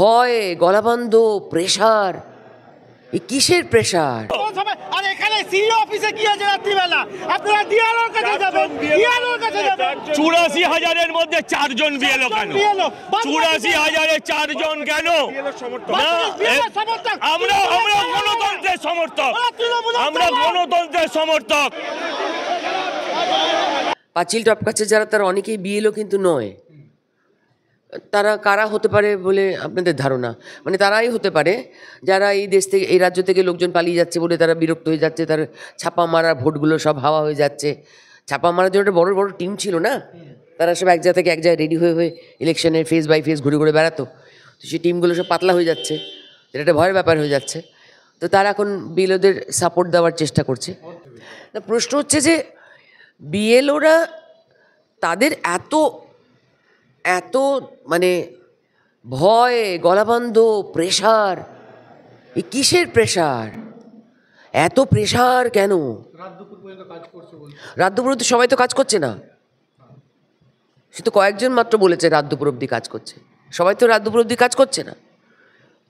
ভয়, গলাবন্ধ, প্রেশার। এই কিসের প্রেশার? আর এখানে সিইও অফিসে কি আছে রাত্রিবেলা? আপনারা ডিআরওর কাছে যাবেন, ডিআরওর কাছে যাবেন। 84,000-এর মধ্যে 4 জন বিএলও কেন? 84,000-এ 4 জন কেন? আমরা গণতন্ত্রের সমর্থক, আমরা গণতন্ত্রের সমর্থক। পাঁচিল টপকাচ্ছে যারা, তারা অনেকেই বিএলও কিন্তু নয়। তারা কারা হতে পারে বলে আপনাদের ধারণা? মানে তারাই হতে পারে যারা এই দেশ থেকে, এই রাজ্য থেকে লোকজন পালিয়ে যাচ্ছে বলে তারা বিরক্ত হয়ে যাচ্ছে, তার ছাপা মারা ভোটগুলো সব হাওয়া হয়ে যাচ্ছে। ছাপা মারার জন্য একটা বড় বড় টিম ছিল না, তারা সব এক জায়গা থেকে এক জায়গায় রেডি হয়ে ইলেকশনের ফেজ বাই ফেজ ঘুরে ঘুরে বেড়াতো। তো সেই টিমগুলো সব পাতলা হয়ে যাচ্ছে, এটা একটা ভয়ের ব্যাপার হয়ে যাচ্ছে। তো তারা এখন বিএলওদের সাপোর্ট দেওয়ার চেষ্টা করছে। প্রশ্ন হচ্ছে যে বিএলওরা তাদের এত মানে ভয়, গলাবন্ধ, প্রেশার। এই কিসের প্রেশার? এত প্রেশার কেন? রাত দুপুর অব্দি সবাই তো কাজ করছে না, সে তো কয়েকজন মাত্র বলেছে রাত দুপুর অব্দি কাজ করছে, সবাই তো রাত দুপুর অব্দি কাজ করছে না।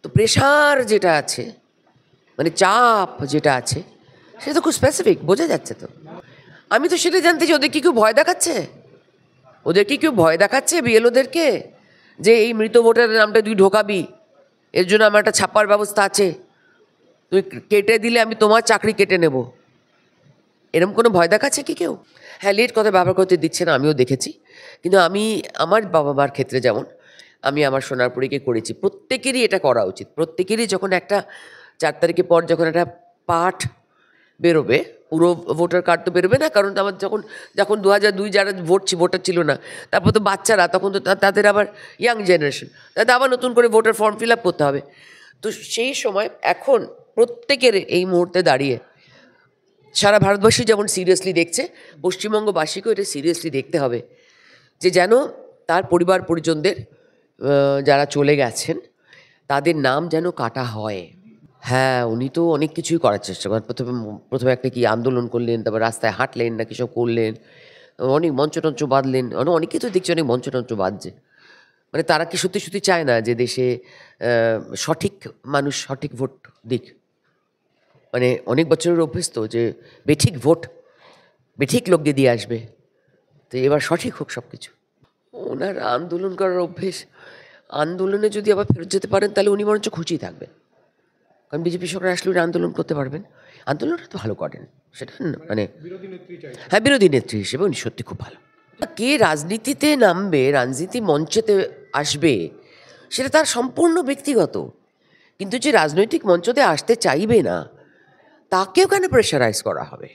তো প্রেশার যেটা আছে, মানে চাপ যেটা আছে, সেটা তো খুব স্পেসিফিক, বোঝা যাচ্ছে। তো আমি তো সেটা জানতে চাই, ওদের কি কেউ ভয় দেখাচ্ছে? ওদের কি কেউ ভয় দেখাচ্ছে বিএলওদেরকে যে এই মৃত ভোটারের নামটা তুই ঢোকাবি, এর জন্য আমার একটা ছাপার ব্যবস্থা আছে, তুই কেটে দিলে আমি তোমার চাকরি কেটে নেব? এরকম কোনো ভয় দেখাচ্ছে কি কেউ? হ্যাঁ, লেট কথা ব্যবহার করতে দিচ্ছে না, আমিও দেখেছি। কিন্তু আমি আমার বাবা মার ক্ষেত্রে যেমন আমি আমার সোনারপুরীকে করেছি, প্রত্যেকেরই এটা করা উচিত। প্রত্যেকেরই যখন একটা 4 তারিখের পর যখন একটা পাঠ বেরোবে, পুরো ভোটার কার্ড তো বেরোবে না, কারণ আমার যখন 2002 যারা ভোটার ছিল না, তারপর তো বাচ্চারা, তখন তো তাদের আবার ইয়াং জেনারেশন, তাদের আবার নতুন করে ভোটার ফর্ম ফিল আপ করতে হবে। তো সেই সময় এখন প্রত্যেকের এই মুহূর্তে দাঁড়িয়ে সারা ভারতবর্ষে যেমন সিরিয়াসলি দেখছে, পশ্চিমবঙ্গবাসীকেও এটা সিরিয়াসলি দেখতে হবে যে যেন তার পরিবার পরিজনদের যারা চলে গেছেন তাদের নাম যেন কাটা হয়। হ্যাঁ, উনি তো অনেক কিছুই করার চেষ্টা করেন। প্রথমে একটা কি আন্দোলন করলেন, তারপর রাস্তায় হাঁটলেন না কিছু করলেন, অনেক মঞ্চটঞ্চ বাঁধলেন। অনেকেই তো দেখছি অনেক মঞ্চটঞ্চ বাঁধছে। মানে তারা কি সত্যি সত্যি চায় না যে দেশে সঠিক মানুষ সঠিক ভোট দিক? মানে অনেক বছরের অভ্যেস তো যে বেঠিক ভোট বেঠিক লোককে দিয়ে আসবে, তো এবার সঠিক হোক সব কিছু। ওনার আন্দোলন করার অভ্যেস, আন্দোলনে যদি আবার ফেরত যেতে পারেন তাহলে উনি বরঞ্চ খুশি থাকবেন, কারণ বিজেপি সরকার আসলে উনি আন্দোলন করতে পারবেন। আন্দোলনটা তো ভালো করেন, সেটা মানে হ্যাঁ, বিরোধী নেত্রী হিসেবে উনি সত্যি খুব ভালো। কে রাজনীতিতে নামবে, রাজনীতি মঞ্চেতে আসবে, সেটা তার সম্পূর্ণ ব্যক্তিগত। কিন্তু যে রাজনৈতিক মঞ্চতে আসতে চাইবে না, তাকেও কেন প্রেশারাইজ করা হবে?